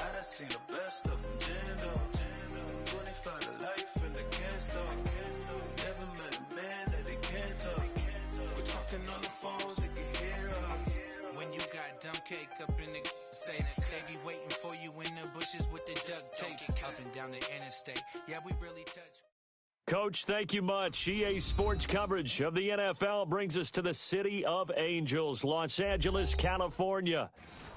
I done seen the best of them, Jando. 25 to life in the can't stop. Never met a man that they can't talk. We're talking on the phones, they can hear us. When you got dumb cake up in the say that they be waiting for you in the bushes with the duct tape up and down the interstate. Yeah, we really touch. Coach, thank you much. EA Sports coverage of the NFL brings us to the City of Angels, Los Angeles, California.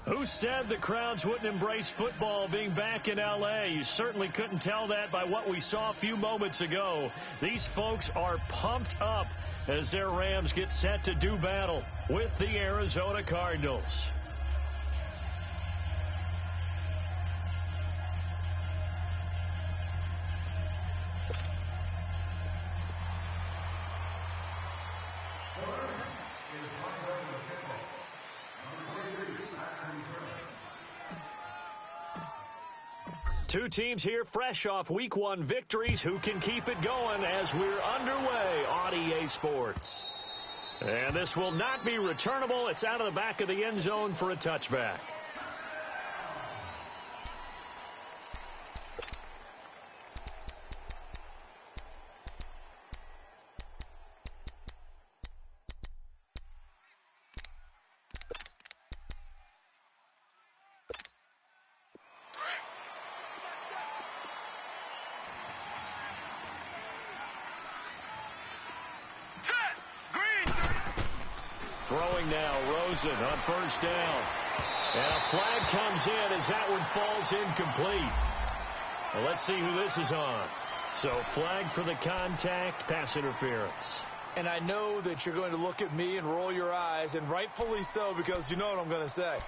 Who said the crowds wouldn't embrace football being back in L.A.? You certainly couldn't tell that by what we saw a few moments ago. These folks are pumped up as their Rams get set to do battle with the Arizona Cardinals. Two teams here fresh off Week 1 victories. Who can keep it going as we're underway on EA Sports? And this will not be returnable. It's out of the back of the end zone for a touchback. Throwing now, Rosen on first down. And a flag comes in as that one falls incomplete. Well, let's see who this is on. So flag for the contact, pass interference. And I know that you're going to look at me and roll your eyes, and rightfully so, because you know what I'm going to say.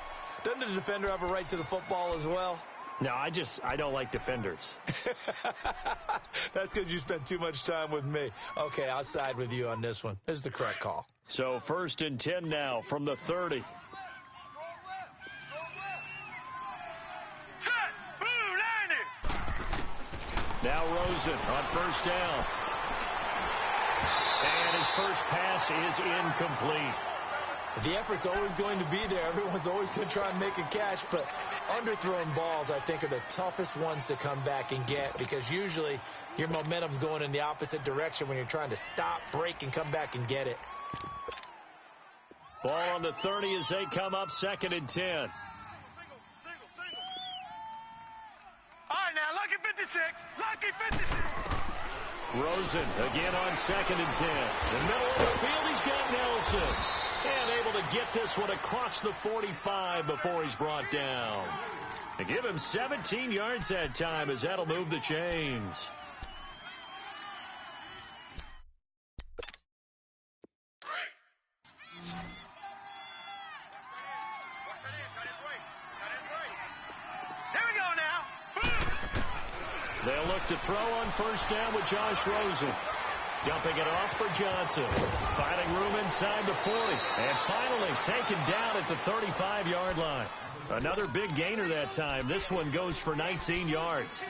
Doesn't the defender have a right to the football as well? No, I don't like defenders. That's because you spent too much time with me. Okay, I'll side with you on this one. This is the correct call. So 1st and 10 now from the 30. Now Rosen on first down. And his first pass is incomplete. The effort's always going to be there. Everyone's always going to try and make a catch, but underthrown balls, I think, are the toughest ones to come back and get because usually your momentum's going in the opposite direction when you're trying to stop, break, and come back and get it. Ball on the 30 as they come up 2nd and 10. All right, now, lucky 56. Lucky 56. Rosen again on 2nd and 10. In the middle of the field, he's got Nelson. And able to get this one across the 45 before he's brought down. And give him 17 yards that time as that'll move the chains. They'll look to throw on first down with Josh Rosen. Dumping it off for Johnson. Finding room inside the 40. And finally taken down at the 35-yard line. Another big gainer that time. This one goes for 19 yards.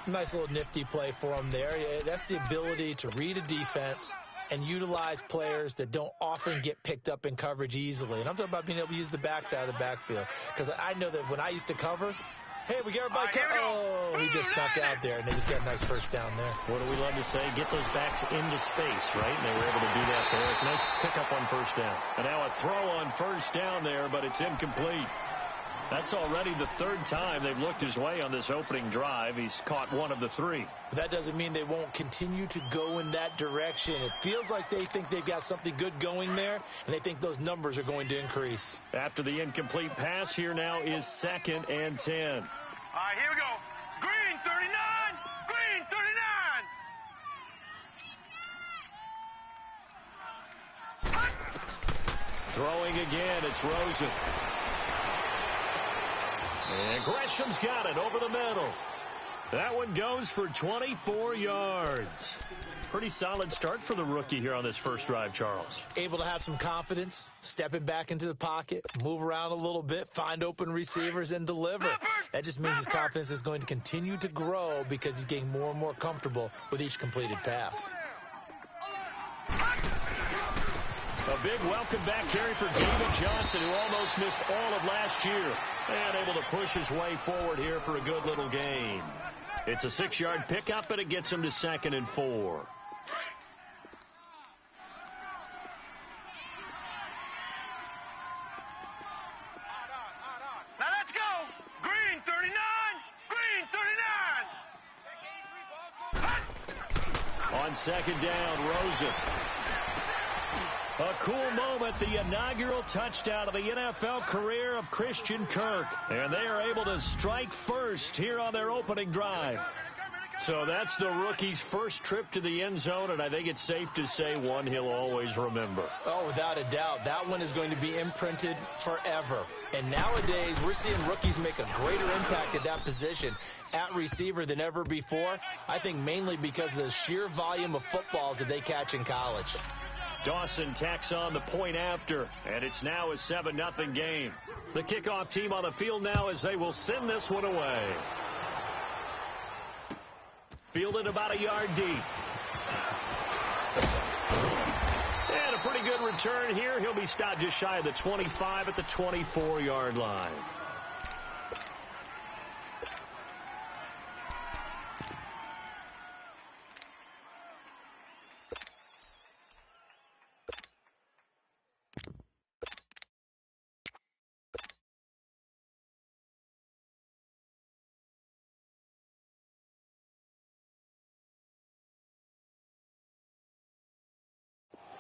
Nice little nifty play for him there. That's the ability to read a defense and utilize players that don't often get picked up in coverage easily. And I'm talking about being able to use the backs out of the backfield. Because I know that when I used to cover, hey, we get everybody covered. Oh, he just snuck out there, and they just got a nice first down there. What do we love to say? Get those backs into space, right? And they were able to do that there. Nice pickup on first down. And now a throw on first down there, but it's incomplete. That's already the 3rd time they've looked his way on this opening drive. He's caught one of the 3. But that doesn't mean they won't continue to go in that direction. It feels like they think they've got something good going there, and they think those numbers are going to increase. After the incomplete pass, here now is 2nd and 10. All right, here we go. Green 39. Green 39. Throwing again, it's Rosen. And Gresham's got it over the middle. That one goes for 24 yards. Pretty solid start for the rookie here on this first drive, Charles. Able to have some confidence, stepping back into the pocket, move around a little bit, find open receivers, and deliver. That just means his confidence is going to continue to grow because he's getting more and more comfortable with each completed pass. A A big welcome back carry for David Johnson, who almost missed all of last year, and able to push his way forward here for a good little gain. It's a 6-yard pickup, and it gets him to 2nd and 4. Now let's go. Green 39. Green 39. On 2nd down, Rosen. A cool moment, the inaugural touchdown of the NFL career of Christian Kirk. And they are able to strike first here on their opening drive. So that's the rookie's first trip to the end zone, and I think it's safe to say one he'll always remember. Oh, without a doubt. That one is going to be imprinted forever. And nowadays, we're seeing rookies make a greater impact at that position at receiver than ever before. I think mainly because of the sheer volume of footballs that they catch in college. Dawson tacks on the point after, and it's now a 7-0 game. The kickoff team on the field now as they will send this one away. Fielded about a yard deep. And a pretty good return here. He'll be stopped just shy of the 25 at the 24-yard line.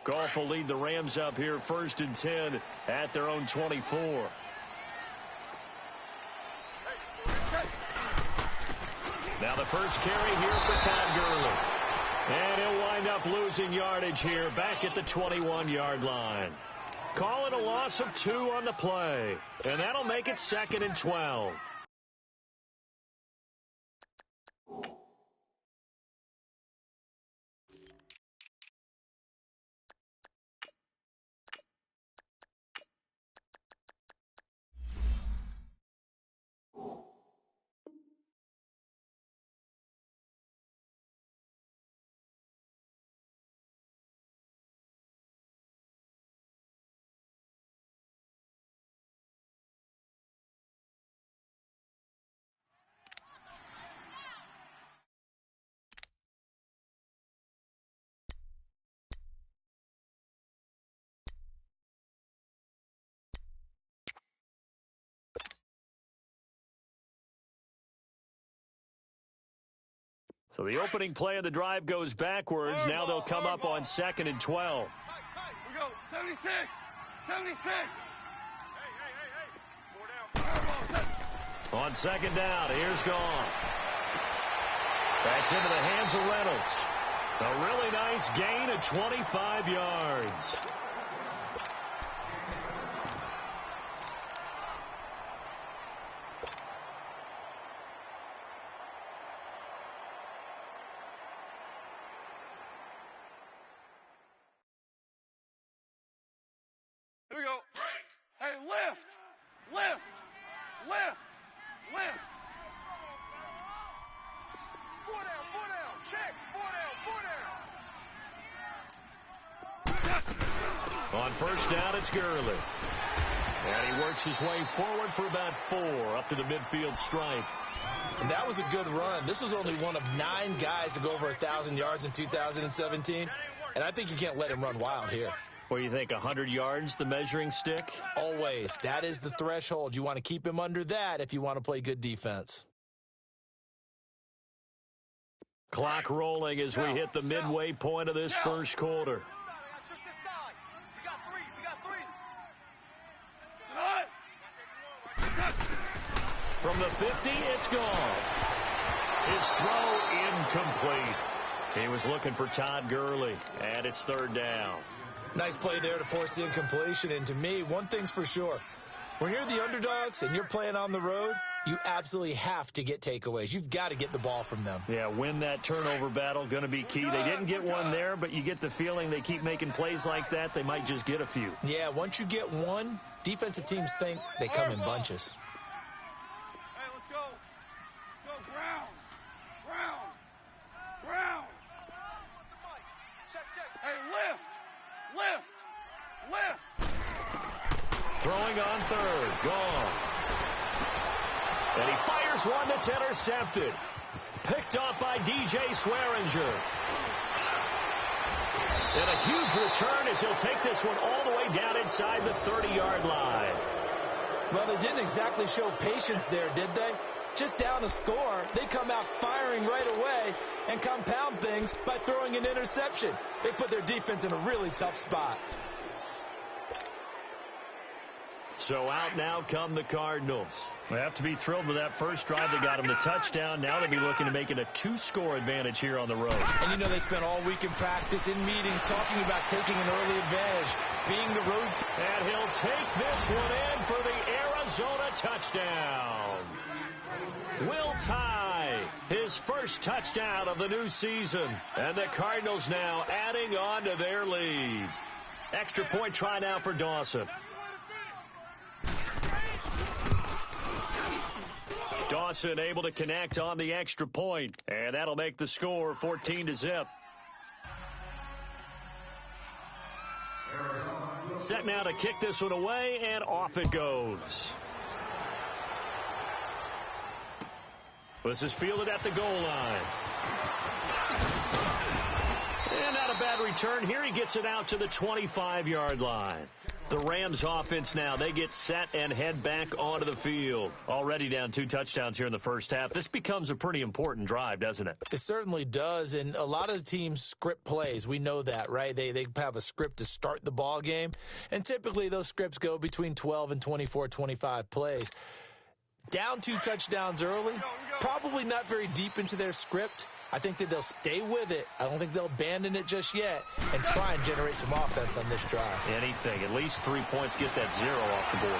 Goff will lead the Rams up here 1st and 10 at their own 24. Now the first carry here for Todd Gurley. And he'll wind up losing yardage here back at the 21-yard line. Call it a loss of 2 on the play. And that'll make it 2nd and 12. So the opening play of the drive goes backwards. Now they'll come up on 2nd and 12. We go 76. 76. On 2nd down, here's Goff. That's into the hands of Reynolds. A really nice gain of 25 yards. Here we go. Hey, lift. Lift. Lift. Lift. 4 down. 4 down. Check. 4 down. 4 down. On 1st down, it's Gurley. And he works his way forward for about 4 up to the midfield stripe. And that was a good run. This was only one of 9 guys to go over 1,000 yards in 2017. And I think you can't let him run wild here. What do you think, 100 yards, the measuring stick? Always. That is the threshold. You want to keep him under that if you want to play good defense. Clock rolling as we hit the midway point of this first quarter. From the 50, it's gone. His throw incomplete. He was looking for Todd Gurley, and it's 3rd down. Nice play there to force the incompletion. And to me, one thing's for sure. When you're the underdogs and you're playing on the road, you absolutely have to get takeaways. You've got to get the ball from them. Yeah, win that turnover battle, going to be key. They didn't get one there, but you get the feeling they keep making plays like that, they might just get a few. Yeah, once you get one, defensive teams think they come in bunches. Hey, let's go. Let's go. Brown. Brown. Brown. Hey, lift. Lift. Lift. Throwing on third. Gone. And he fires one that's intercepted. Picked off by DJ Swearinger. And a huge return as he'll take this one all the way down inside the 30-yard line. Well, they didn't exactly show patience there, did they? Just down a score, they come out firing right away and compound things by throwing an interception. They put their defense in a really tough spot. So out now come the Cardinals. They have to be thrilled with that first drive. They got them the touchdown. Now they'll be looking to make it a 2-score advantage here on the road. And you know they spent all week in practice, in meetings, talking about taking an early advantage, being the road team. And he'll take this one in for the Arizona touchdown. Will Tye, his first touchdown of the new season. And the Cardinals now adding on to their lead. Extra point try now for Dawson. Dawson able to connect on the extra point, and that'll make the score 14-0. Set now to kick this one away, and off it goes. This is fielded at the goal line. And not a bad return here. He gets it out to the 25-yard line. The Rams offense now, they get set and head back onto the field. Already down 2 touchdowns here in the first half. This becomes a pretty important drive, doesn't it? It certainly does, and a lot of the teams script plays. We know that, right? They have a script to start the ball game, and typically those scripts go between 12 and 24, 25 plays. Down 2 touchdowns early, probably not very deep into their script. I think that they'll stay with it. I don't think they'll abandon it just yet and try and generate some offense on this drive. Anything. At least 3 points. Get that 0 off the board.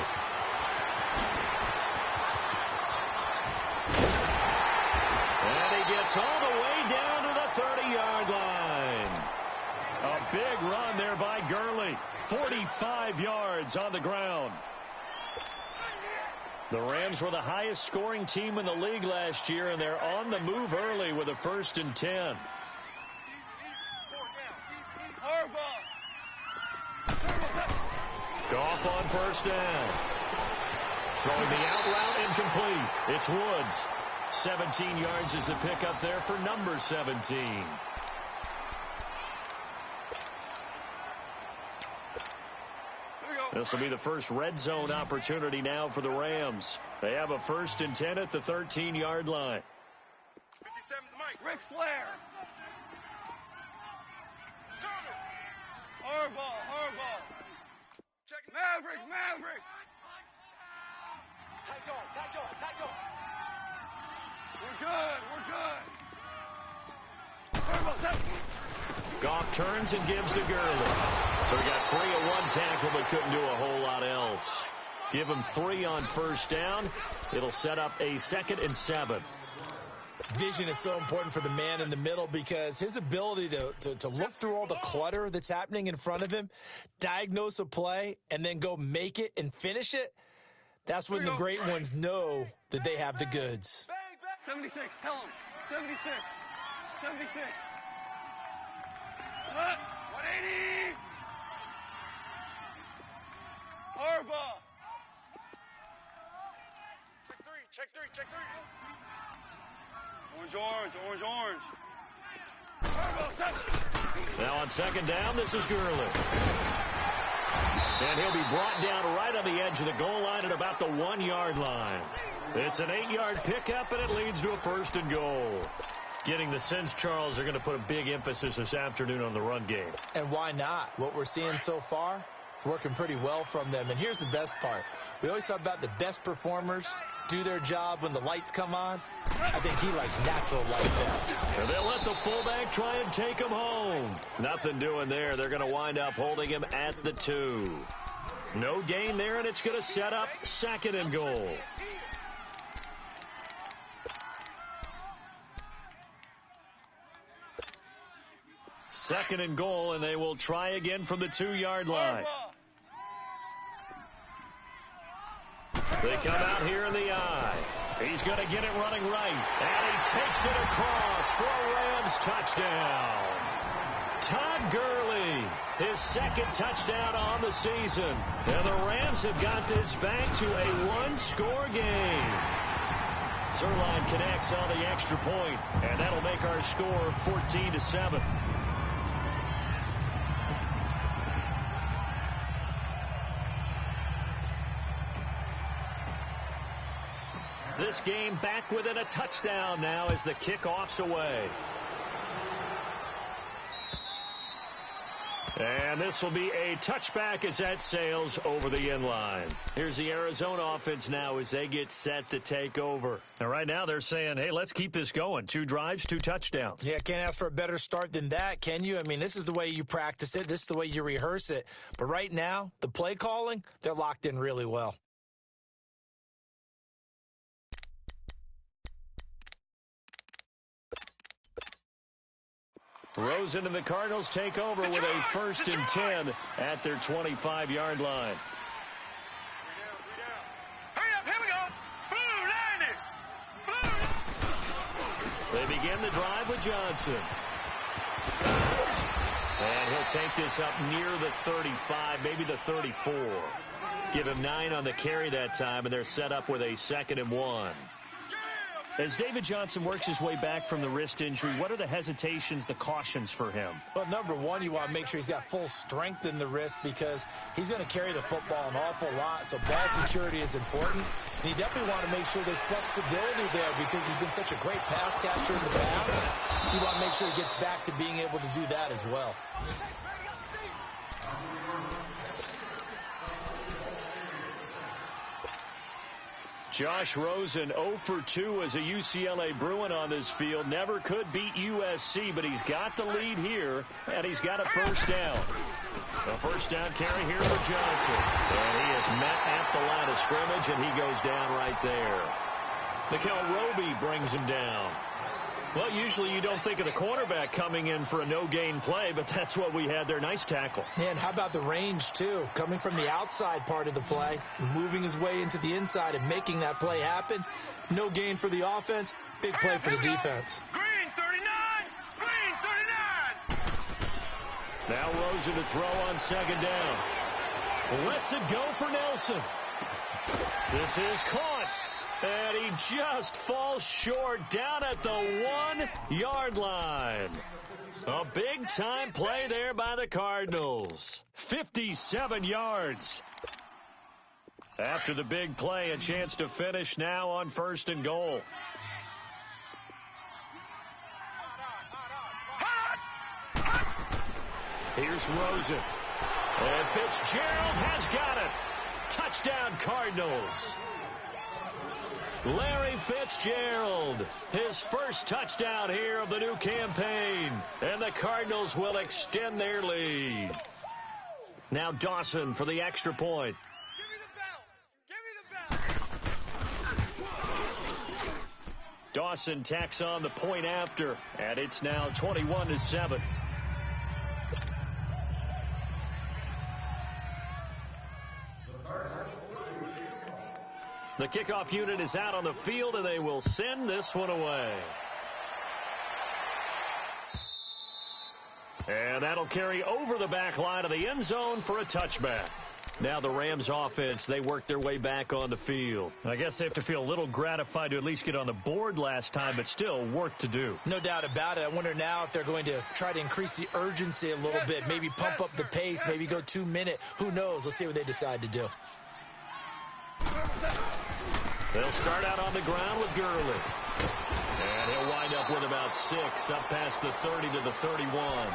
And he gets all the way down to the 30-yard line. A big run there by Gurley. 45 yards on the ground. The Rams were the highest scoring team in the league last year, and they're on the move early with a 1st and 10. Goff on 1st down. Throwing the out route incomplete. It's Woods. 17 yards is the pickup there for number 17. This will be the first red zone opportunity now for the Rams. They have a 1st and 10 at the 13-yard line. 57's Mike. Ric Flair. Harbaugh. Check it. Maverick. Tight on. We're good. Harbaugh, set. Goff turns and gives to Gurley. So he got 3 at 1 tackle, but couldn't do a whole lot else. Give him 3 on 1st down. It'll set up a 2nd and 7. Vision is so important for the man in the middle because his ability to look through all the clutter that's happening in front of him, diagnose a play, and then go make it and finish it, that's when the great ones know that they have the goods. 76, tell him. 76. 180. Harbaugh. Check three. Orange. Harbaugh, set. Now on 2nd down, this is Gurley. And he'll be brought down right on the edge of the goal line at about the 1-yard line. It's an 8-yard pickup, and it leads to a 1st and goal. Getting the sense, Charles, they're going to put a big emphasis this afternoon on the run game. And why not? What we're seeing so far, it's working pretty well from them. And here's the best part. We always talk about the best performers do their job when the lights come on. I think he likes natural light best. And they'll let the fullback try and take him home. Nothing doing there. They're going to wind up holding him at the 2. No gain there, and it's going to set up 2nd and goal. Second and goal, and they will try again from the 2-yard line. They come out here in the eye. He's going to get it running right, and he takes it across for a Rams touchdown. Todd Gurley, his second touchdown on the season. And the Rams have got this back to a one-score game. Zerline connects on the extra point, and that'll make our score 14-7. This game back within a touchdown now as the kickoff's away. And this will be a touchback as that sails over the end line. Here's the Arizona offense now as they get set to take over. And right now they're saying, hey, let's keep this going. 2 drives, 2 touchdowns. Yeah, can't ask for a better start than that, can you? I mean, this is the way you practice it. This is the way you rehearse it. But right now, the play calling, they're locked in really well. Rosen and the Cardinals take over with a 1st and 10 at their 25-yard line. Hurry up, here we go. Blue, 90. Blue. They begin the drive with Johnson. And he'll take this up near the 35, maybe the 34. Give him 9 on the carry that time, and they're set up with a 2nd and 1. As David Johnson works his way back from the wrist injury, what are the hesitations, the cautions for him? Well, number one, you want to make sure he's got full strength in the wrist because he's going to carry the football an awful lot, so ball security is important. And you definitely want to make sure there's flexibility there because he's been such a great pass catcher in the past. You want to make sure he gets back to being able to do that as well. Josh Rosen 0 for 2 as a UCLA Bruin on this field. Never could beat USC, but he's got the lead here, and he's got a first down. A first down carry here for Johnson. And he is met at the line of scrimmage, and he goes down right there. Nickel Roby brings him down. Well, usually you don't think of the cornerback coming in for a no-gain play, but that's what we had there. Nice tackle. And how about the range, too? Coming from the outside part of the play, moving his way into the inside and making that play happen. No gain for the offense, big play for the defense. Green, 39. Green, 39. Now Rosen to throw on 2nd down. Lets it go for Nelson. This is caught. And he just falls short down at the 1-yard line. A big-time play there by the Cardinals. 57 yards. After the big play, a chance to finish now on 1st and goal. Here's Rosen. And Fitzgerald has got it. Touchdown, Cardinals. Larry Fitzgerald, his first touchdown here of the new campaign. And the Cardinals will extend their lead. Now Dawson for the extra point. Give me the bell. Dawson tacks on the point after, and it's now 21-7. The kickoff unit is out on the field, and they will send this one away. And that'll carry over the back line of the end zone for a touchback. Now the Rams offense, they work their way back on the field. I guess they have to feel a little gratified to at least get on the board last time, but still work to do. No doubt about it. I wonder now if they're going to try to increase the urgency a little bit, maybe pump up the pace, maybe go 2-minute. Who knows? Let's see what they decide to do. They'll start out on the ground with Gurley. And he'll wind up with about 6, up past the 30 to the 31.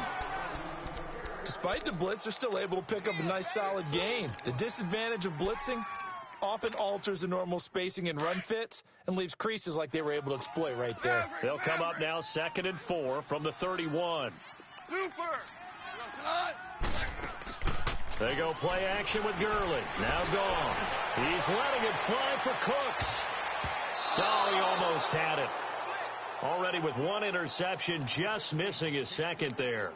Despite the blitz, they're still able to pick up a nice, solid gain. The disadvantage of blitzing often alters the normal spacing and run fits and leaves creases like they were able to exploit right there. They'll come up now 2nd and 4 from the 31. Super. They go play action with Gurley. Now gone. He's letting it fly for Cooks. Oh, he almost had it. Already with 1 interception, just missing his 2nd there.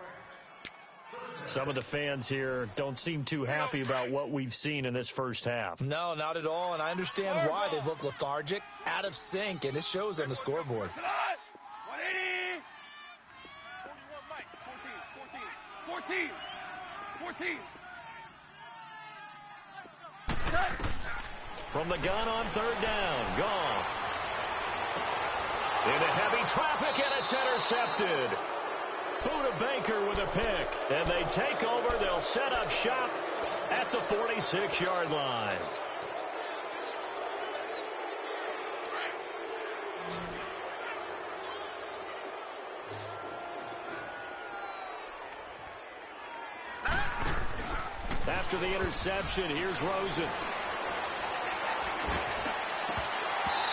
Some of the fans here don't seem too happy about what we've seen in this first half. No, not at all, and I understand why. They look lethargic, out of sync, and it shows on the scoreboard. 180. 41, Mike. 14. 14. From the gun on third down, Goff. Into heavy traffic, and it's intercepted. Buda Baker with a pick, and they take over. They'll set up shop at the 46-yard line. After the interception, here's Rosen.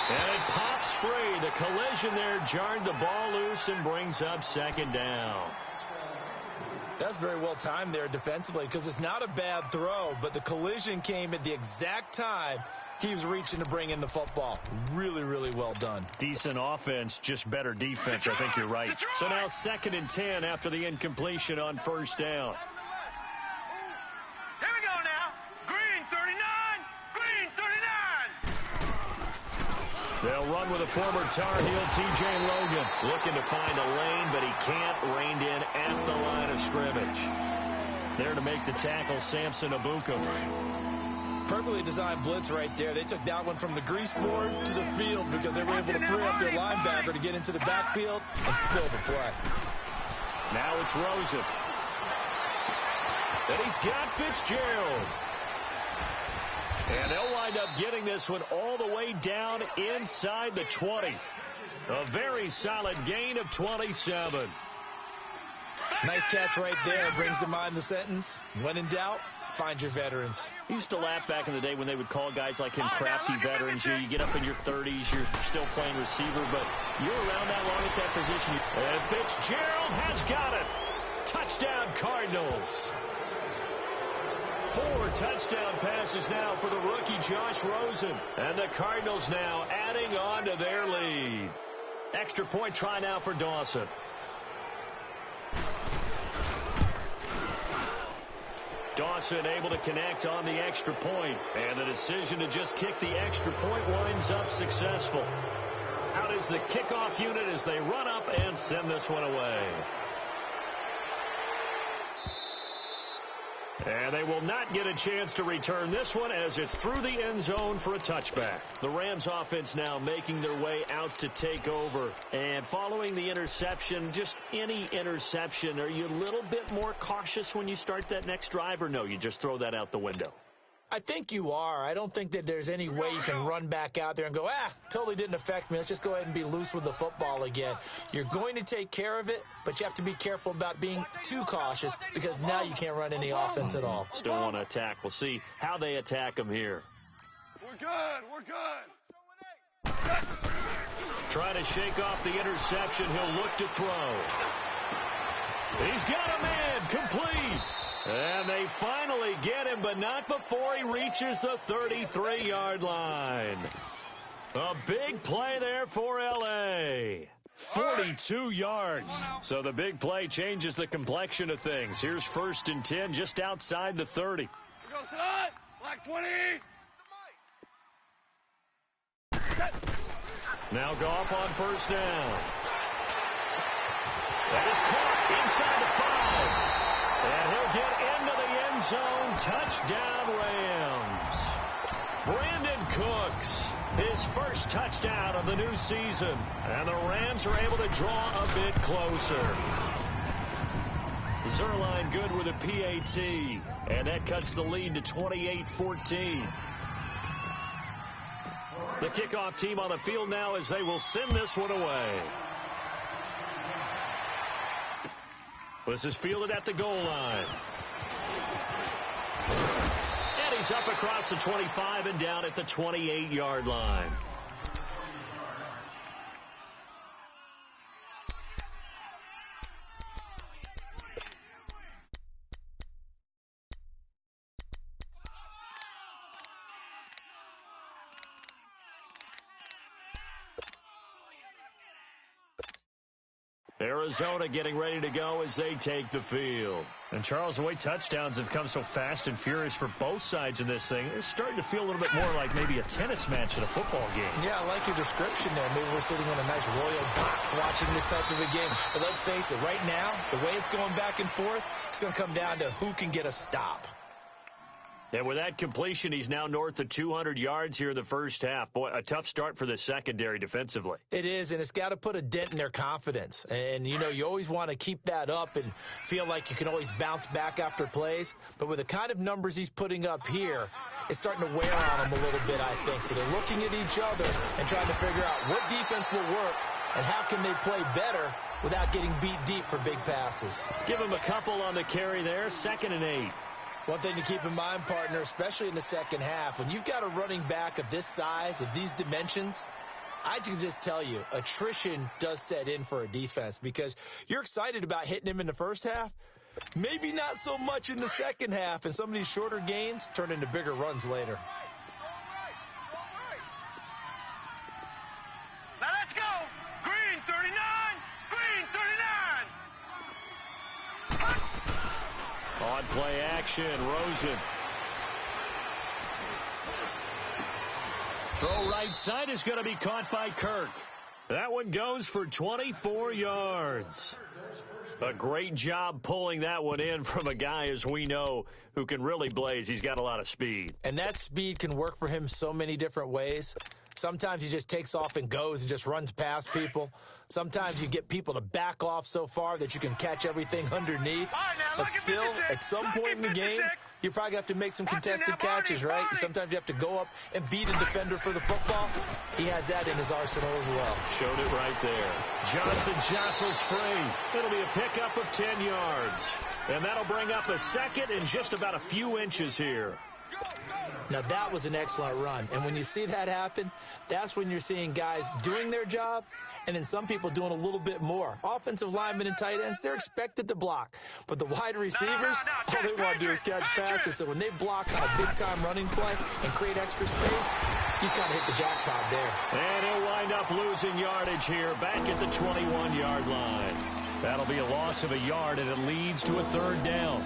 And it pops free. The collision there jarred the ball loose and brings up second down. That's very well timed there defensively because it's not a bad throw, but the collision came at the exact time he was reaching to bring in the football. Really, really well done. Decent offense, just better defense. I think you're right. So now 2nd and 10 after the incompletion on first down. Here we go now. Green 39. They'll run with a former Tar Heel, T.J. Logan, looking to find a lane, but he can't. Reined in at the line of scrimmage. There to make the tackle, Samson Abuka. Perfectly designed blitz right there. They took that one from the grease board to the field because they were able to free up their linebacker to get into the backfield and spill the play. Now it's Rosen. And he's got Fitzgerald. And they'll wind up getting this one all the way down inside the 20. A very solid gain of 27. Nice catch right there. Brings to mind the sentence, when in doubt, find your veterans. I used to laugh back in the day when they would call guys like him crafty veterans. You get up in your 30s, you're still playing receiver, but you're around that long at that position. And Fitzgerald has got it. Touchdown, Cardinals. 4 touchdown passes now for the rookie Josh Rosen. And the Cardinals now adding on to their lead. Extra point try now for Dawson. Dawson able to connect on the extra point. And the decision to just kick the extra point winds up successful. Out is the kickoff unit as they run up and send this one away. And they will not get a chance to return this one as it's through the end zone for a touchback. The Rams offense now making their way out to take over. And following the interception, just any interception, are you a little bit more cautious when you start that next drive, or no, you just throw that out the window? I think you are. I don't think that there's any way you can run back out there and go, totally didn't affect me. Let's just go ahead and be loose with the football again. You're going to take care of it, but you have to be careful about being too cautious because now you can't run any offense at all. Still want to attack. We'll see how they attack them here. We're good. Trying to shake off the interception. He'll look to throw. He's got a man. Complete. And they finally get him, but not before he reaches the 33-yard line. A big play there for L.A. 42 yards. So the big play changes the complexion of things. Here's 1st and 10 just outside the 30. Here goes son. Black 20. Now Goff on first down. That is caught inside the 5. And he'll get into the end zone. Touchdown, Rams. Brandon Cooks, his first touchdown of the new season. And the Rams are able to draw a bit closer. Zerline good with a PAT. And that cuts the lead to 28-14. The kickoff team on the field now as they will send this one away. This is fielded at the goal line. And he's up across the 25 and down at the 28-yard line. Arizona getting ready to go as they take the field. And, Charles, the way touchdowns have come so fast and furious for both sides in this thing, it's starting to feel a little bit more like maybe a tennis match than a football game. Yeah, I like your description there. Maybe we're sitting in a nice royal box watching this type of a game. But let's face it, right now, the way it's going back and forth, it's going to come down to who can get a stop. And with that completion, he's now north of 200 yards here in the first half. Boy, a tough start for the secondary defensively. It is, and it's got to put a dent in their confidence. And, you know, you always want to keep that up and feel like you can always bounce back after plays. But with the kind of numbers he's putting up here, it's starting to wear on them a little bit, I think. So they're looking at each other and trying to figure out what defense will work and how can they play better without getting beat deep for big passes. Give him a couple on the carry there, 2nd and 8. One thing to keep in mind, partner, especially in the second half, when you've got a running back of this size, of these dimensions, I can just tell you, attrition does set in for a defense because you're excited about hitting him in the first half, maybe not so much in the second half, and some of these shorter gains turn into bigger runs later. Now let's go. Green 39. Green 39. On play action, Rosen. Throw right side is going to be caught by Kirk. That one goes for 24 yards. A great job pulling that one in from a guy, as we know, who can really blaze. He's got a lot of speed. And that speed can work for him so many different ways. Sometimes he just takes off and goes and just runs past people. Sometimes you get people to back off so far that you can catch everything underneath. But still, at some point in the game, you probably have to make some contested catches, right? Sometimes you have to go up and beat a defender for the football. He has that in his arsenal as well. Showed it right there. Johnson jostles free. It'll be a pickup of 10 yards. And that'll bring up a second and just about a few inches here. Now, that was an excellent run. And when you see that happen, that's when you're seeing guys doing their job and then some people doing a little bit more. Offensive linemen and tight ends, they're expected to block. But the wide receivers, all they want to do is catch passes. So when they block on a big-time running play and create extra space, you've got to hit the jackpot there. And he'll wind up losing yardage here back at the 21-yard line. That'll be a loss of a yard, and it leads to a 3rd down.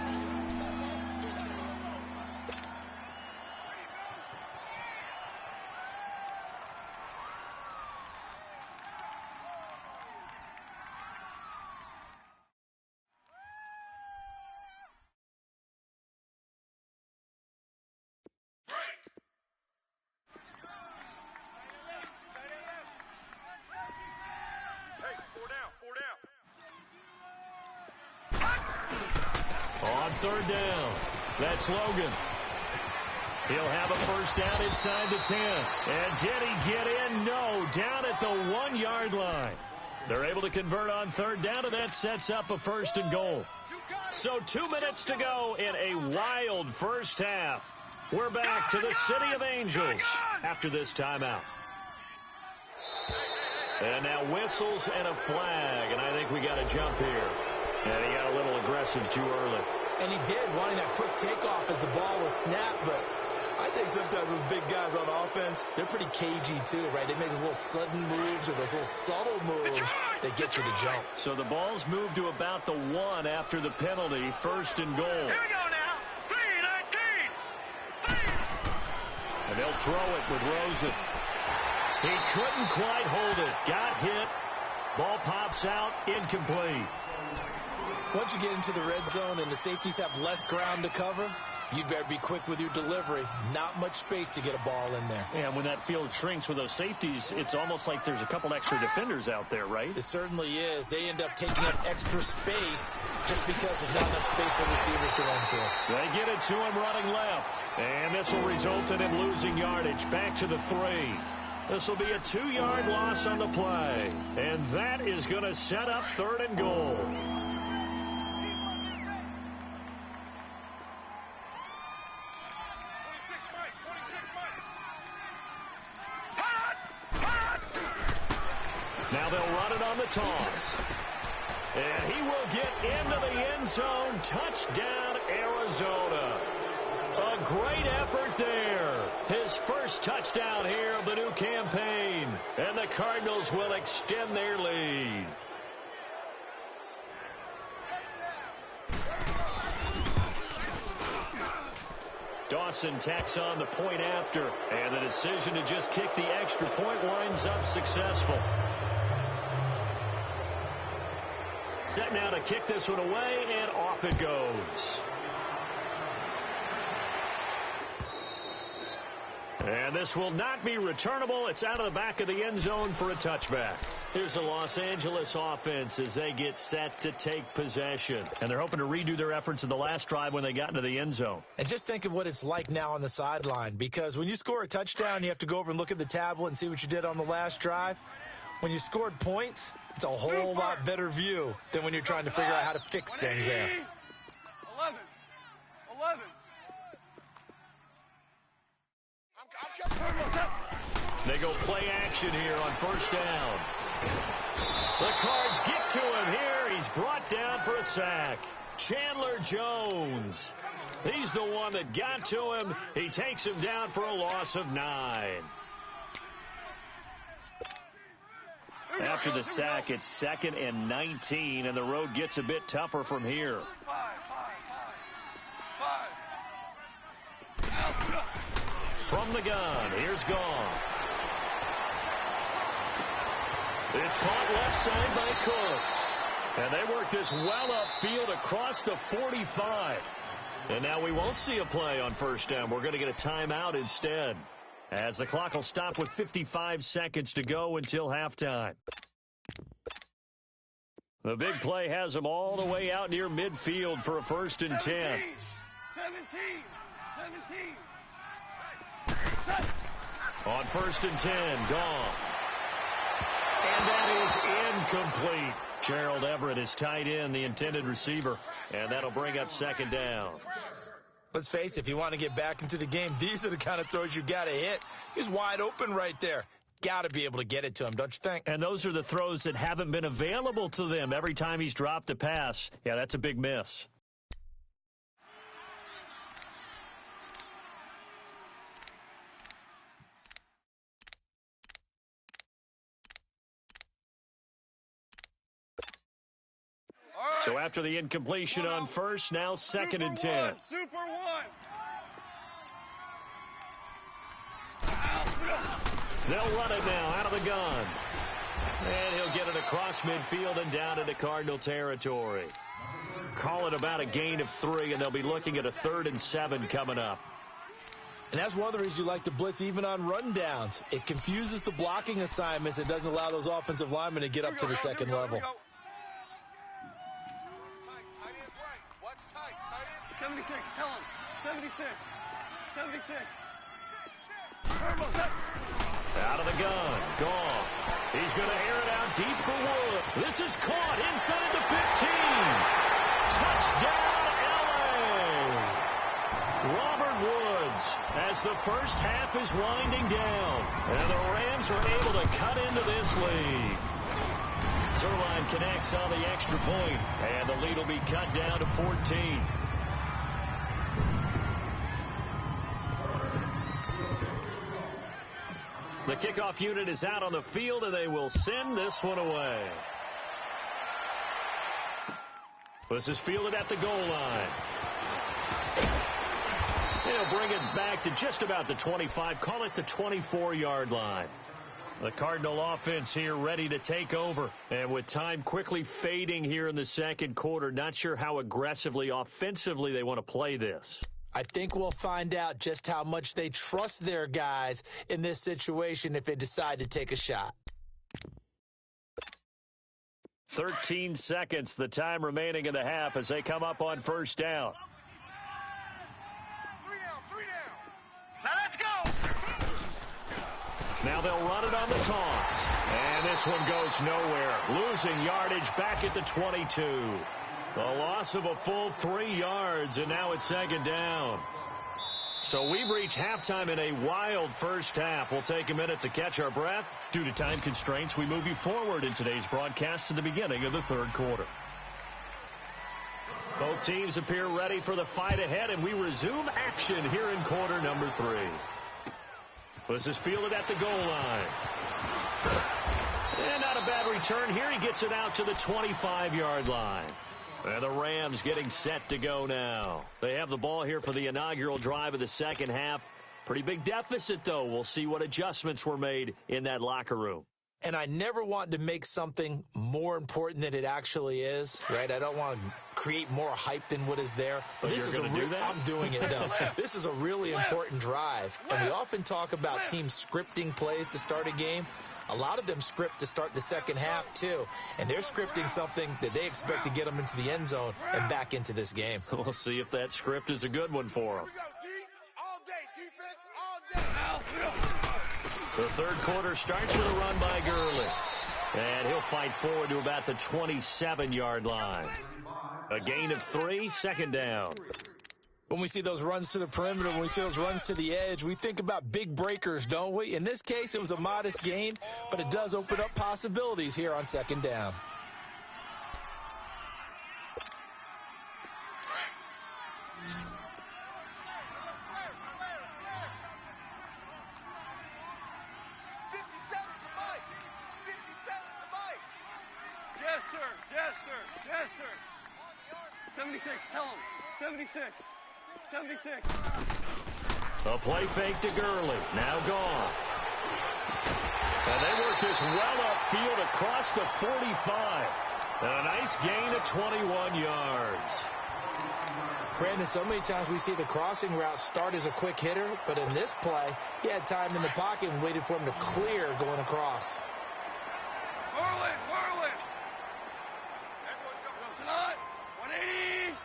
On 3rd down, that's Logan. He'll have a first down inside the 10. And did he get in? No, down at the 1-yard line. They're able to convert on 3rd down, and that sets up a 1st and goal. So 2 minutes to go in a wild first half. We're back to the City of Angels after this timeout. And now whistles and a flag, and I think we got a jump here. And he got a little aggressive too early. And he did, wanting that quick takeoff as the ball was snapped. But I think sometimes those big guys on offense, they're pretty cagey too, right? They make those little sudden moves or those little subtle moves that get you to jump. So the ball's moved to about the 1 after the penalty, 1st and goal. Here we go now. 3-19. And they'll throw it with Rosen. He couldn't quite hold it. Got hit. Ball pops out. Incomplete. Once you get into the red zone and the safeties have less ground to cover, you'd better be quick with your delivery. Not much space to get a ball in there. And when that field shrinks with those safeties, it's almost like there's a couple extra defenders out there, right? It certainly is. They end up taking up extra space just because there's not enough space for receivers to run through. They get it to him running left. And this will result in him losing yardage back to the 3. This will be a 2-yard loss on the play. And that is going to set up 3rd and goal. Now they'll run it on the toss. And he will get into the end zone. Touchdown, Arizona. A great effort there. His first touchdown here of the new campaign. And the Cardinals will extend their lead. Dawson tacks on the point after, and the decision to just kick the extra point winds up successful. Set now to kick this one away, and off it goes. And this will not be returnable. It's out of the back of the end zone for a touchback. Here's the Los Angeles offense as they get set to take possession. And they're hoping to redo their efforts in the last drive when they got into the end zone. And just think of what it's like now on the sideline, because when you score a touchdown, you have to go over and look at the tablet and see what you did on the last drive. When you scored points, it's a whole lot better view than when you're trying to figure out how to fix things there. 11. They go play action here on first down. The Cards get to him here. He's brought down for a sack. Chandler Jones. He's the one that got to him. He takes him down for a loss of 9. After the sack, it's 2nd and 19, and the road gets a bit tougher from here. From the gun, here's Gone. It's caught left side by Cooks. And they work this well upfield across the 45. And now we won't see a play on first down. We're going to get a timeout instead, as the clock will stop with 55 seconds to go until halftime. The big play has them all the way out near midfield for a 1st and 10. 17. On 1st and 10, Gone. And that is incomplete. Gerald Everett is tight end, the intended receiver, and that'll bring up 2nd down. Let's face it, if you want to get back into the game, these are the kind of throws you got to hit. He's wide open right there. Got to be able to get it to him, don't you think? And those are the throws that haven't been available to them every time he's dropped a pass. Yeah, that's a big miss. So after the incompletion on first, now 2nd and 10. Super one. They'll run it now out of the gun. And he'll get it across midfield and down into Cardinal territory. Call it about a gain of 3, and they'll be looking at a 3rd and 7 coming up. And that's one of the reasons you like to blitz even on rundowns. It confuses the blocking assignments. It doesn't allow those offensive linemen to get up to the second level. 76, tell him. 76. Out of the gun. Gone. He's going to air it out deep for Wood. This is caught inside the 15. Touchdown, L.A. Robert Woods, as the first half is winding down, and the Rams are able to cut into this lead. Zerline connects on the extra point, and the lead will be cut down to 14. The kickoff unit is out on the field, and they will send this one away. This is fielded at the goal line. He'll bring it back to just about the 25, call it the 24-yard line. The Cardinal offense here ready to take over. And with time quickly fading here in the second quarter, not sure how aggressively, offensively they want to play this. I think we'll find out just how much they trust their guys in this situation if they decide to take a shot. 13 seconds, the time remaining in the half as they come up on first down. 3 down. Now let's go. Now they'll run it on the toss. And this one goes nowhere. Losing yardage back at the 22. A loss of a full 3 yards, and now it's 2nd down. So we've reached halftime in a wild first half. We'll take a minute to catch our breath. Due to time constraints, we move you forward in today's broadcast to the beginning of the 3rd quarter. Both teams appear ready for the fight ahead, and we resume action here in quarter number 3. This is fielded at the goal line. And not a bad return here. He gets it out to the 25-yard line. And the Rams getting set to go now. They have the ball here for the inaugural drive of the second half. Pretty big deficit, though. We'll see what adjustments were made in that locker room. And I never want to make something more important than it actually is, right? I don't want to create more hype than what is there. But this you're going to do that? I'm doing it, though. This is a really important drive. And we often talk about teams scripting plays to start a game. A lot of them script to start the second half, too. And they're scripting something that they expect to get them into the end zone and back into this game. We'll see if that script is a good one for them. The third quarter starts with a run by Gurley. And he'll fight forward to about the 27-yard line. A gain of 3, second down. When we see those runs to the perimeter, when we see those runs to the edge, we think about big breakers, don't we? In this case, it was a modest gain, but it does open up possibilities here on second down. Jester. 76, tell him. 76. A play fake to Gurley. Now gone. And they work this well upfield across the 45. And a nice gain of 21 yards. Brandon, so many times we see the crossing route start as a quick hitter, but in this play, he had time in the pocket and waited for him to clear going across. Whirling. Wilson on. 180.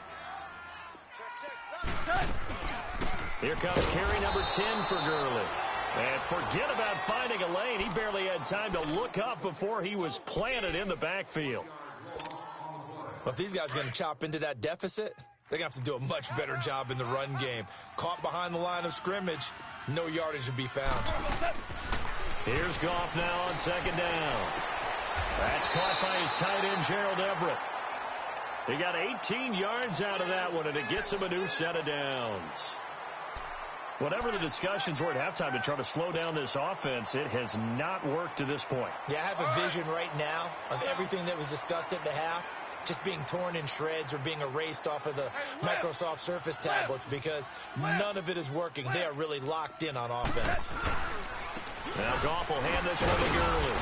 Check. Here comes carry number 10 for Gurley. And forget about finding a lane. He barely had time to look up before he was planted in the backfield. Well, if these guys are going to chop into that deficit, they're going to have to do a much better job in the run game. Caught behind the line of scrimmage, no yardage to be found. Here's Goff now on second down. That's caught by his tight end, Gerald Everett. He got 18 yards out of that one, and it gets him a new set of downs. Whatever the discussions were at halftime to try to slow down this offense, it has not worked to this point. Yeah, I have a vision right now of everything that was discussed at the half just being torn in shreds or being erased off of the Microsoft Surface tablets because none of it is working. They are really locked in on offense. Now Goff will hand this one to Gurley.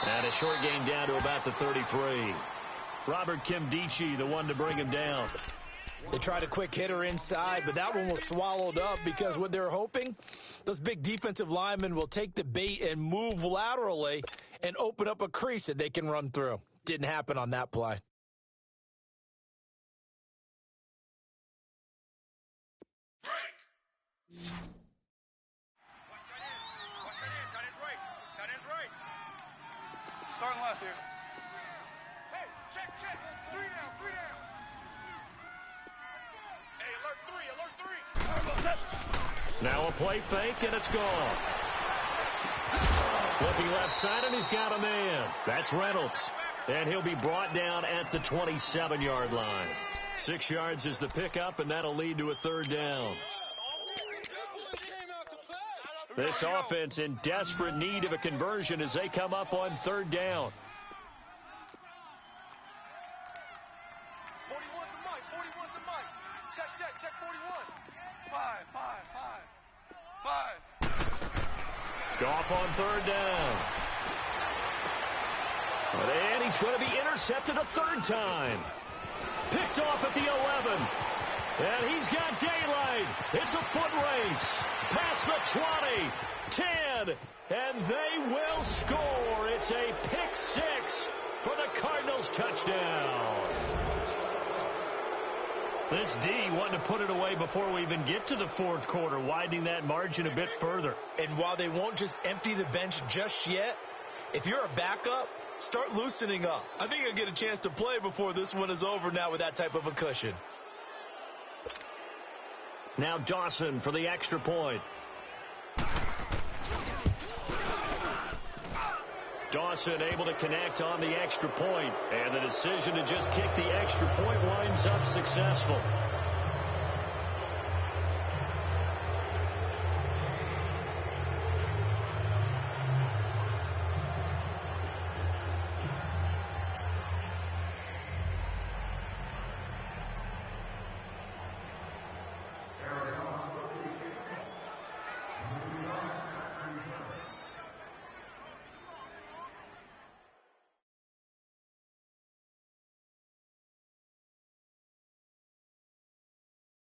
And a short gain down to about the 33. Robert Kimdichie, the one to bring him down. They tried a quick hitter inside, but that one was swallowed up because what they're hoping, those big defensive linemen will take the bait and move laterally and open up a crease that they can run through. Didn't happen on that play. Starting left here. Hey, check. 3 down. Hey, alert 3. Now a play fake, and it's gone. Looking left side, and he's got a man. That's Reynolds. And he'll be brought down at the 27-yard line. 6 yards is the pickup, and that'll lead to a third down. This offense in desperate need of a conversion as they come up on third down. 41's the mic. Check 41. 5. Goff on third down. And he's going to be intercepted a third time. Picked off at the 11. And he's got daylight. It's a foot race. Past the 20, 10, and they will score. It's a pick six for the Cardinals touchdown. This D wanted to put it away before we even get to the fourth quarter, widening that margin a bit further. And while they won't just empty the bench just yet, if you're a backup, start loosening up. I think you'll get a chance to play before this one is over now with that type of a cushion. Now Dawson for the extra point. Dawson able to connect on the extra point, and the decision to just kick the extra point winds up successful.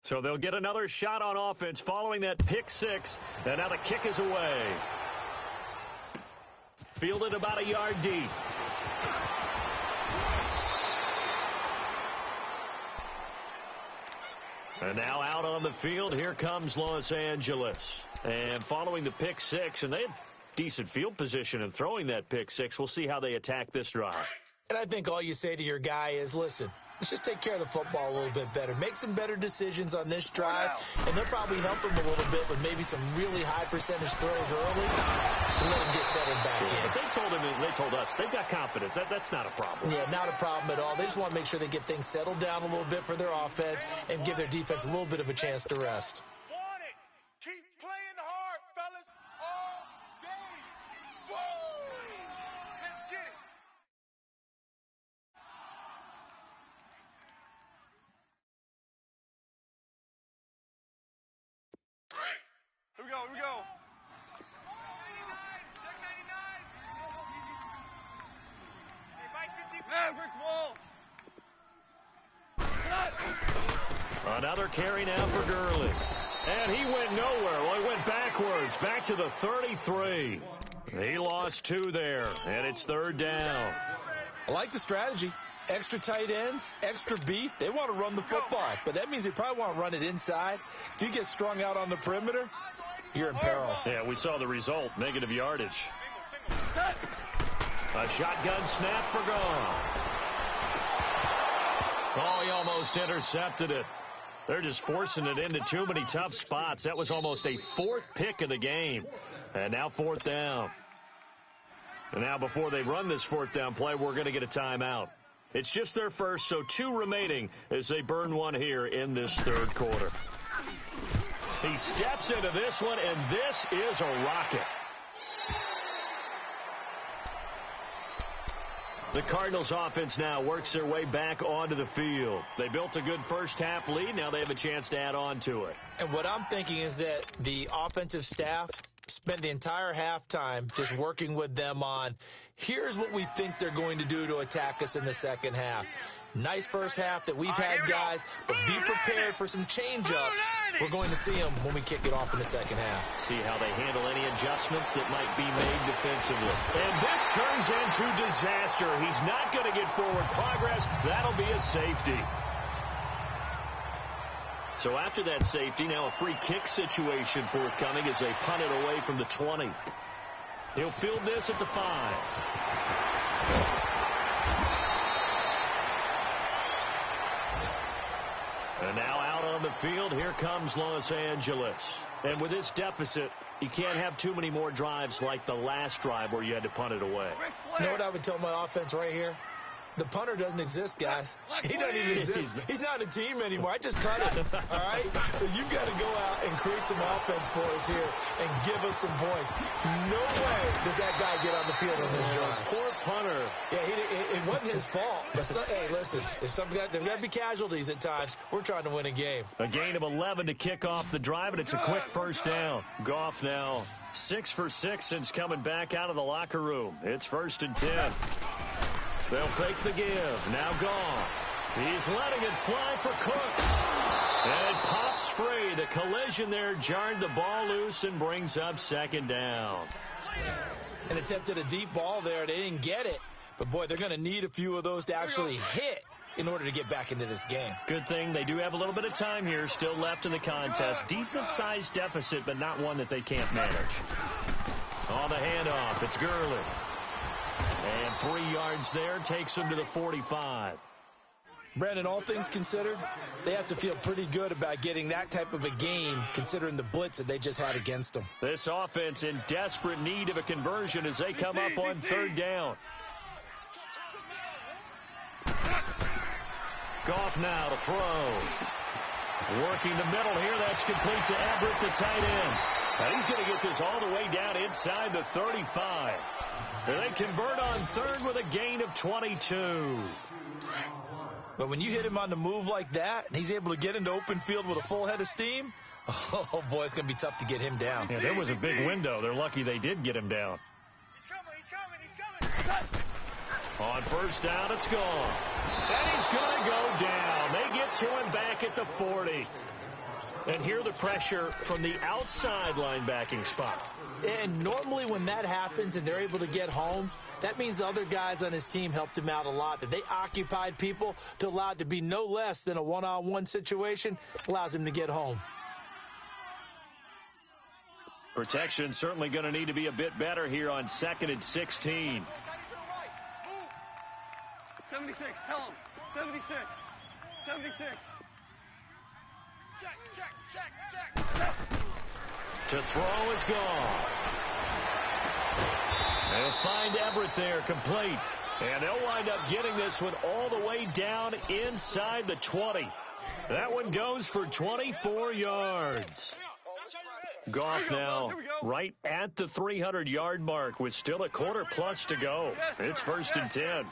So they'll get another shot on offense following that pick six. And now the kick is away. Fielded about a yard deep. And now out on the field, here comes Los Angeles. And following the pick six, and they had decent field position in throwing that pick six. We'll see how they attack this drive. And I think all you say to your guy is, listen, let's just take care of the football a little bit better. Make some better decisions on this drive, and they'll probably help him a little bit with maybe some really high percentage throws early to let him get settled back in. But they told us, they've got confidence. That's not a problem. Yeah, not a problem at all. They just want to make sure they get things settled down a little bit for their offense and give their defense a little bit of a chance to rest. Keep playing hard, fellas, all day. Woo! Let's get it. Here we go, here we go. Check 99. Another carry now for Gurley. And he went nowhere. Well, he went backwards, back to the 33. He lost 2 there, and it's 3rd down. I like the strategy. Extra tight ends, extra beef. They want to run the football, but that means they probably want to run it inside. If you get strung out on the perimeter, you're in peril. Yeah, we saw the result, negative yardage. A shotgun snap for Goff. Oh, he almost intercepted it. They're just forcing it into too many tough spots. That was almost a 4th pick of the game. And now 4th down. And now before they run this 4th down play, we're going to get a timeout. It's just their first, so 2 remaining as they burn 1 here in this 3rd quarter. He steps into this one, and this is a rocket. The Cardinals offense now works their way back onto the field. They built a good first half lead. Now they have a chance to add on to it. And what I'm thinking is that the offensive staff spent the entire halftime just working with them on, here's what we think they're going to do to attack us in the second half. Nice first half that we've had, guys, but be prepared for some change-ups. We're going to see them when we kick it off in the second half. See how they handle any adjustments that might be made defensively. And this turns into disaster. He's not going to get forward progress. That'll be a safety. So after that safety, now a free kick situation forthcoming as they punt it away from the 20. He'll field this at the 5. And now out on the field, here comes Los Angeles. And with this deficit, you can't have too many more drives like the last drive where you had to punt it away. You know what I would tell my offense right here? The punter doesn't exist, guys. He doesn't even exist. He's not a team anymore. I just cut it, all right? So you've got to go out and create some offense for us here and give us some points. No way does that guy get on the field on this drive. Poor punter. Yeah, it wasn't his fault. But hey, listen, there's got to be casualties at times. We're trying to win a game. A gain of 11 to kick off the drive, and it's a quick first down. Goff now 6 for 6 since coming back out of the locker room. It's 1st and 10. They'll fake the give. Now Goff. He's letting it fly for Cooks. And it pops free. The collision there jarred the ball loose and brings up 2nd down. And attempted a deep ball there. They didn't get it. But, boy, they're going to need a few of those to actually hit in order to get back into this game. Good thing they do have a little bit of time here still left in the contest. Decent-sized deficit, but not one that they can't manage. On the handoff, it's Gurley. And 3 yards there takes him to the 45. Brandon, all things considered, they have to feel pretty good about getting that type of a game considering the blitz that they just had against them. This offense in desperate need of a conversion as they come up on 3rd down. Goff now to throw. Working the middle here. That's complete to Everett, the tight end. And he's going to get this all the way down inside the 35. And they convert on 3rd with a gain of 22. But when you hit him on the move like that, and he's able to get into open field with a full head of steam, oh, boy, it's going to be tough to get him down. Yeah, there was a big window. They're lucky they did get him down. He's coming. On 1st down, it's gone. And he's going to go down. They get to him back at the 40. And here the pressure from the outside linebacking spot. And normally when that happens and they're able to get home, that means the other guys on his team helped him out a lot. That they occupied people to allow it to be no less than a one-on-one situation allows him to get home. Protection certainly going to need to be a bit better here on 2nd and 16. 76, tell him. 76. 76. Check. To throw is gone. They'll find Everett there, complete. And they'll wind up getting this one all the way down inside the 20. That one goes for 24 yards. Goff now right at the 300-yard mark with still a quarter plus to go. It's 1st and 10.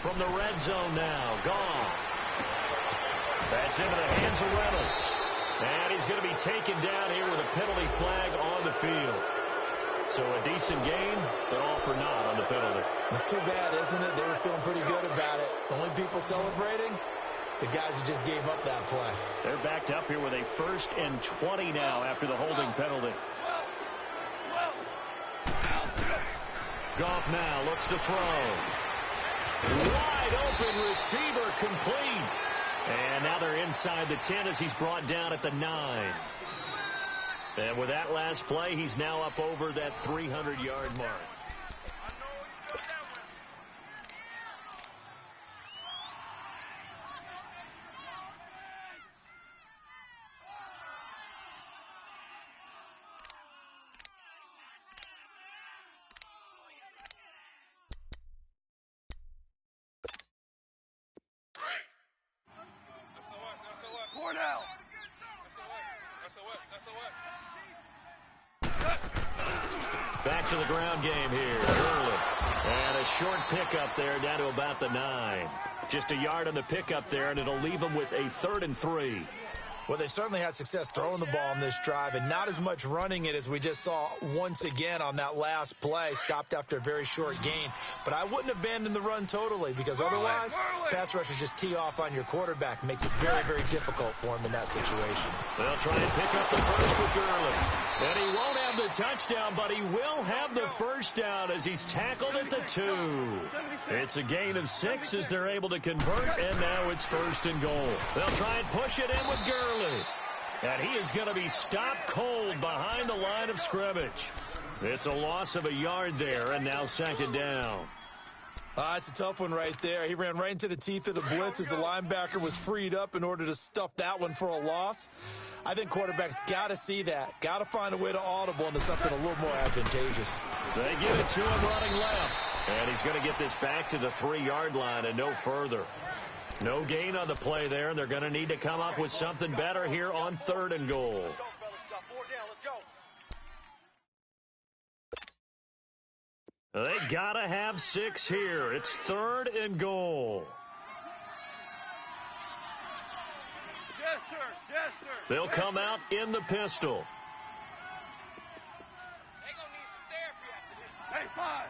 From the red zone now, Goff. That's into the hands of Reynolds. And he's going to be taken down here with a penalty flag on the field. So a decent gain, but all for naught on the penalty. It's too bad, isn't it? They were feeling pretty good about it. Only people celebrating, the guys who just gave up that play. They're backed up here with a 1st and 20 now after the holding penalty. Goff now looks to throw. Wide open receiver, complete. And now they're inside the 10 as he's brought down at the 9. And with that last play, he's now up over that 300-yard mark. Back to the ground game here. Early. And a short pickup there down to about the 9. Just a yard on the pickup there, and it'll leave them with a 3rd and 3. Well, they certainly had success throwing the ball on this drive and not as much running it as we just saw once again on that last play. Stopped after a very short gain. But I wouldn't abandon the run totally because otherwise pass rushers just tee off on your quarterback. Makes it very, very difficult for him in that situation. They'll try and pick up the first with Gurley. And he won't have the touchdown, but he will have the first down as he's tackled at the 2. It's a gain of 6 as they're able to convert, and now it's 1st and goal. They'll try and push it in with Gurley. And he is going to be stopped cold behind the line of scrimmage. It's a loss of a yard there, and now 2nd down. It's a tough one right there. He ran right into the teeth of the blitz as the linebacker was freed up in order to stuff that one for a loss. I think quarterbacks got to see that. Got to find a way to audible into something a little more advantageous. They give it to him running left. And he's going to get this back to the 3-yard line and no further. No gain on the play there, and they're going to need to come up with something better here on 3rd and goal. They got to have 6 here. It's 3rd and goal. They'll come out in the pistol. They're going to need some therapy after this. Hey, 5.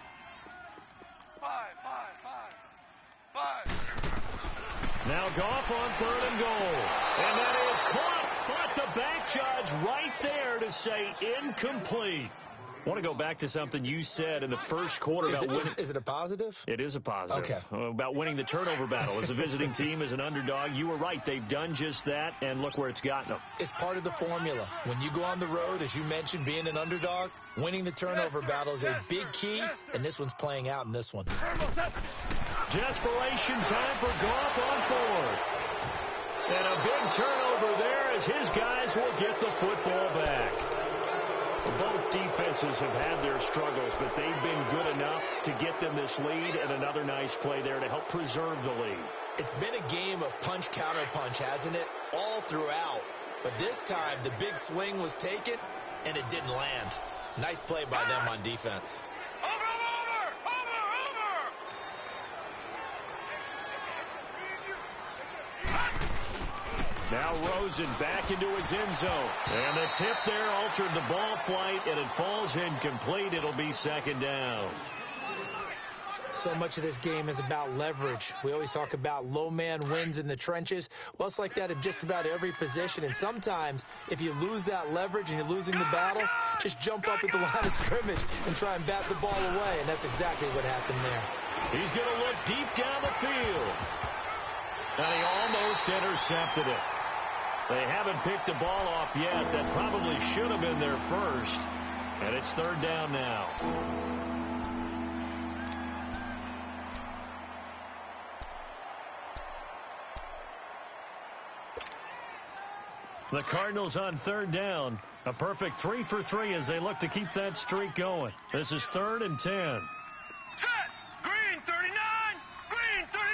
Now Goff on 3rd and goal. And that is caught, but the back judge right there to say incomplete. I want to go back to something you said in the first quarter about winning. Is it a positive? It is a positive. Okay. About winning the turnover battle. As a visiting team, as an underdog, you were right. They've done just that, and look where it's gotten them. It's part of the formula. When you go on the road, as you mentioned, being an underdog, winning the turnover battle is a big key, and this one's playing out in this one. Desperation time for Goff on 4th. And a big turnover there as his guys will get the football back. Both defenses have had their struggles, but they've been good enough to get them this lead, and another nice play there to help preserve the lead. It's been a game of punch-counter-punch, hasn't it? All throughout. But this time, the big swing was taken, and it didn't land. Nice play by them on defense. Now Rosen back into his end zone. And the tip there altered the ball flight, and it falls incomplete. It'll be 2nd down. So much of this game is about leverage. We always talk about low man wins in the trenches. Well, it's like that in just about every position. And sometimes, if you lose that leverage and you're losing the battle, just jump up at the line of scrimmage and try and bat the ball away. And that's exactly what happened there. He's going to look deep down the field. And he almost intercepted it. They haven't picked a ball off yet. That probably should have been their first. And it's third down now. The Cardinals on third down. A perfect 3 for 3 as they look to keep that streak going. This is 3rd and 10. Set! Green 39! Green 39!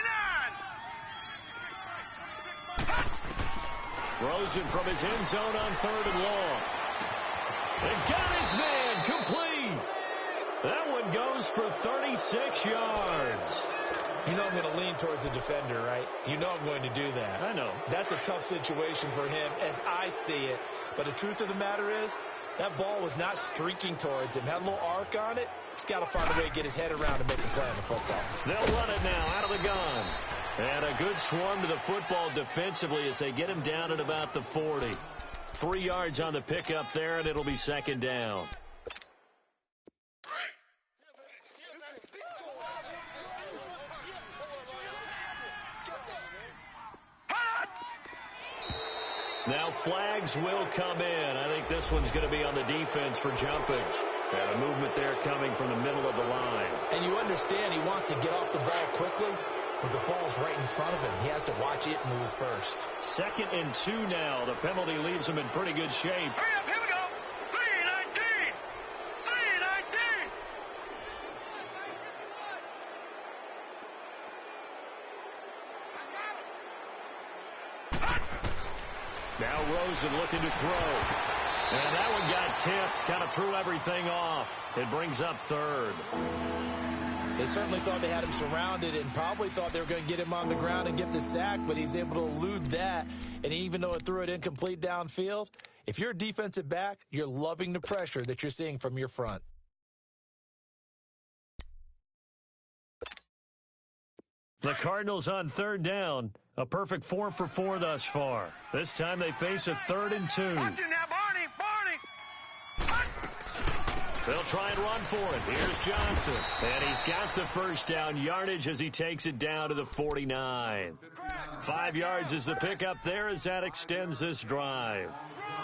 Rosen from his end zone on 3rd and long. And got his man complete. That one goes for 36 yards. You know I'm going to lean towards the defender, right? You know I'm going to do that. I know. That's a tough situation for him as I see it. But the truth of the matter is, that ball was not streaking towards him. Had a little arc on it. He's got to find a way to get his head around and make a play on the football. They'll run it now out of the gun. And a good swarm to the football defensively as they get him down at about the 40. 3 yards on the pickup there, and it'll be 2nd down. Now flags will come in. I think this one's going to be on the defense for jumping. And a movement there coming from the middle of the line. And you understand he wants to get off the ball quickly, but the ball's right in front of him. He has to watch it move first. 2nd and 2 now. The penalty leaves him in pretty good shape. Hurry up, here we go! 319! 319! Now Rosen looking to throw. And that one got tipped. Kind of threw everything off. It brings up 3rd. They certainly thought they had him surrounded and probably thought they were going to get him on the ground and get the sack, but he was able to elude that. And even though it threw it incomplete downfield, if you're a defensive back, you're loving the pressure that you're seeing from your front. The Cardinals on 3rd down. A perfect 4 for 4 thus far. This time they face a 3rd and 2. Watch it now, Barney! Barney! They'll try and run for it. Here's Johnson. And he's got the first down yardage as he takes it down to the 49. 5 yards is the pickup there as that extends this drive.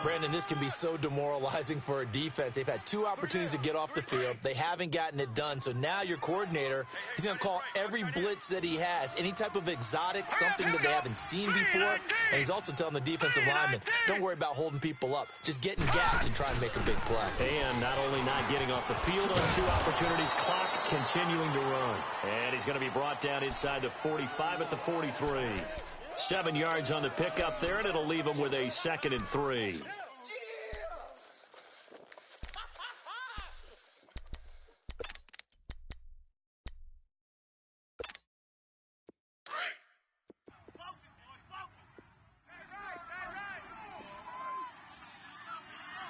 Brandon, this can be so demoralizing for a defense. They've had 2 opportunities to get off the field. They haven't gotten it done. So now your coordinator, he's going to call every blitz that he has, any type of exotic, something that they haven't seen before. And he's also telling the defensive lineman, don't worry about holding people up. Just get in gaps and try and make a big play. And not only not getting off the field on 2 opportunities, clock continuing to run. And he's going to be brought down inside the 45 at the 43. 7 yards on the pickup there, and it'll leave him with a 2nd and 3.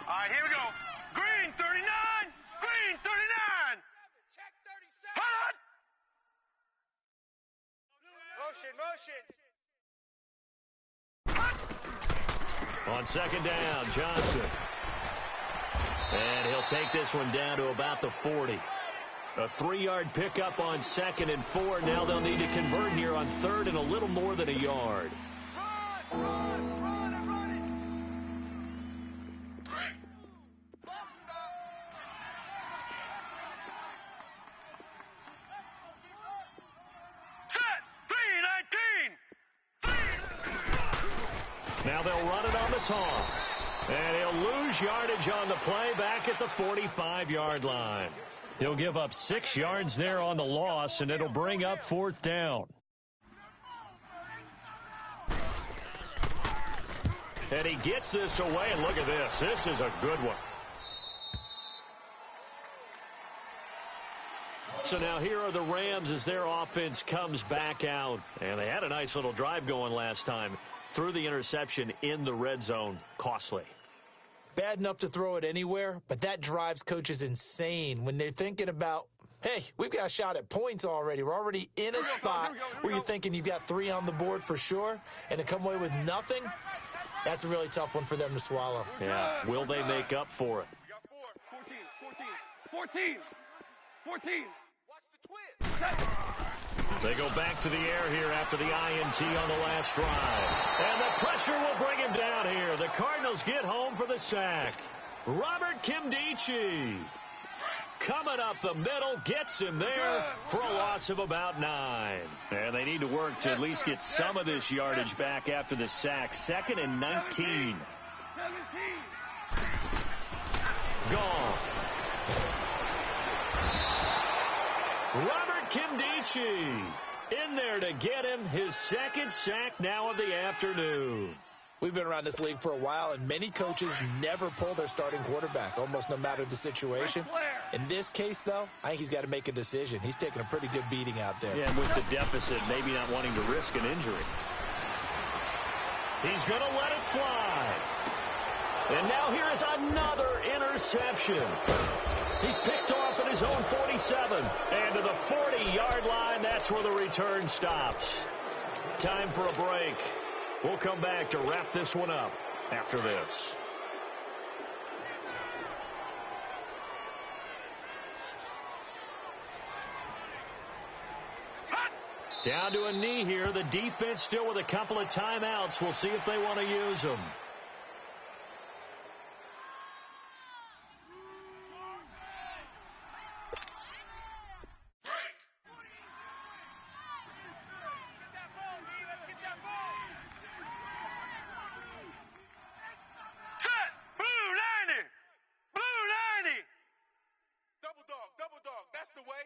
All right, here we go. Green 39! Green 39! Check 37! Hold on! Motion! On 2nd down, Johnson. And he'll take this one down to about the 40. A 3-yard pickup on 2nd and 4. Now they'll need to convert here on 3rd and a little more than a yard. Now they'll run it on the toss. And he'll lose yardage on the play back at the 45-yard line. He'll give up 6 yards there on the loss, and it'll bring up 4th down. And he gets this away, and look at this. This is a good one. So now here are the Rams as their offense comes back out. And they had a nice little drive going last time. Threw the interception in the red zone. Costly. Bad enough to throw it anywhere, but that drives coaches insane when they're thinking about hey, we've got a shot at points already. We're already in a spot where you're thinking you've got 3 on the board for sure, and to come away with nothing, that's a really tough one for them to swallow. Yeah, will they make up for it? 14. Watch the twist. They go back to the air here after the INT on the last drive. And the pressure will bring him down here. The Cardinals get home for the sack. Robert Kimdichie coming up the middle, gets him there for a loss of about 9. And they need to work to at least get some of this yardage back after the sack. 2nd and 19. 17. Gone. Robert Kimdichie in there to get him his 2nd sack now of the afternoon. We've been around this league for a while, and many coaches never pull their starting quarterback, almost no matter the situation. In this case, though, I think he's got to make a decision. He's taking a pretty good beating out there. Yeah, and with the deficit, maybe not wanting to risk an injury. He's going to let it fly. And now here is another interception. He's picked off at his own 47. And to the 40-yard line, that's where the return stops. Time for a break. We'll come back to wrap this one up after this. Down to a knee here. The defense still with a couple of timeouts. We'll see if they want to use them. Double dog, that's the way.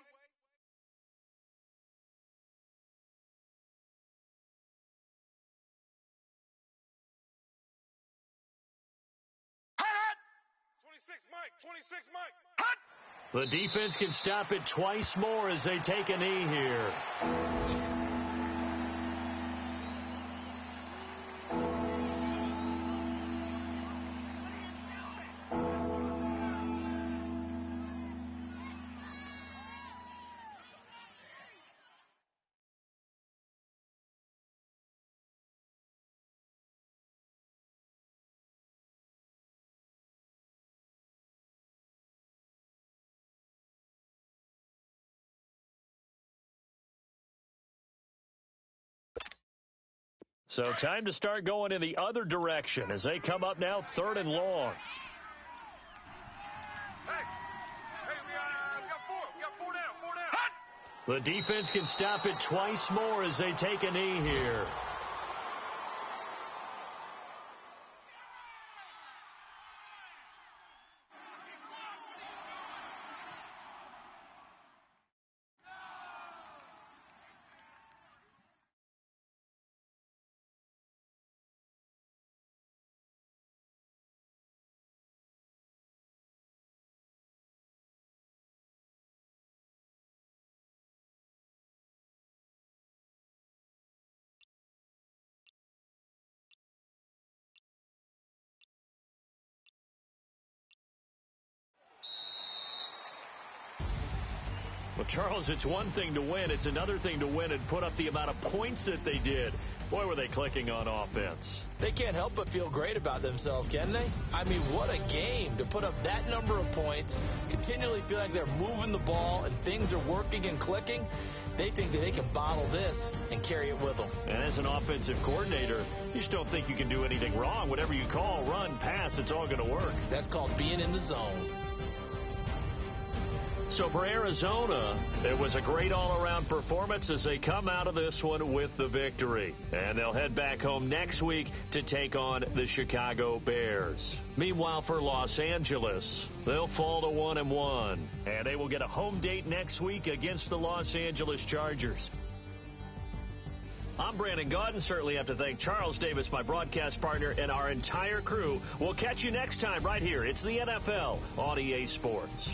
Hot! 26 Mike. Hot! The defense can stop it twice more as they take a knee here. So time to start going in the other direction as they come up now 3rd and long. Hey, we got 4 down. Hot! The defense can stop it twice more as they take a knee here. Well, Charles, it's one thing to win. It's another thing to win and put up the amount of points that they did. Boy, were they clicking on offense. They can't help but feel great about themselves, can they? I mean, what a game to put up that number of points, continually feel like they're moving the ball and things are working and clicking. They think that they can bottle this and carry it with them. And as an offensive coordinator, you just don't think you can do anything wrong. Whatever you call, run, pass, it's all going to work. That's called being in the zone. So for Arizona, it was a great all-around performance as they come out of this one with the victory. And they'll head back home next week to take on the Chicago Bears. Meanwhile, for Los Angeles, they'll fall to 1-1. And they will get a home date next week against the Los Angeles Chargers. I'm Brandon Gaudin. Certainly have to thank Charles Davis, my broadcast partner, and our entire crew. We'll catch you next time right here. It's the NFL on EA Sports.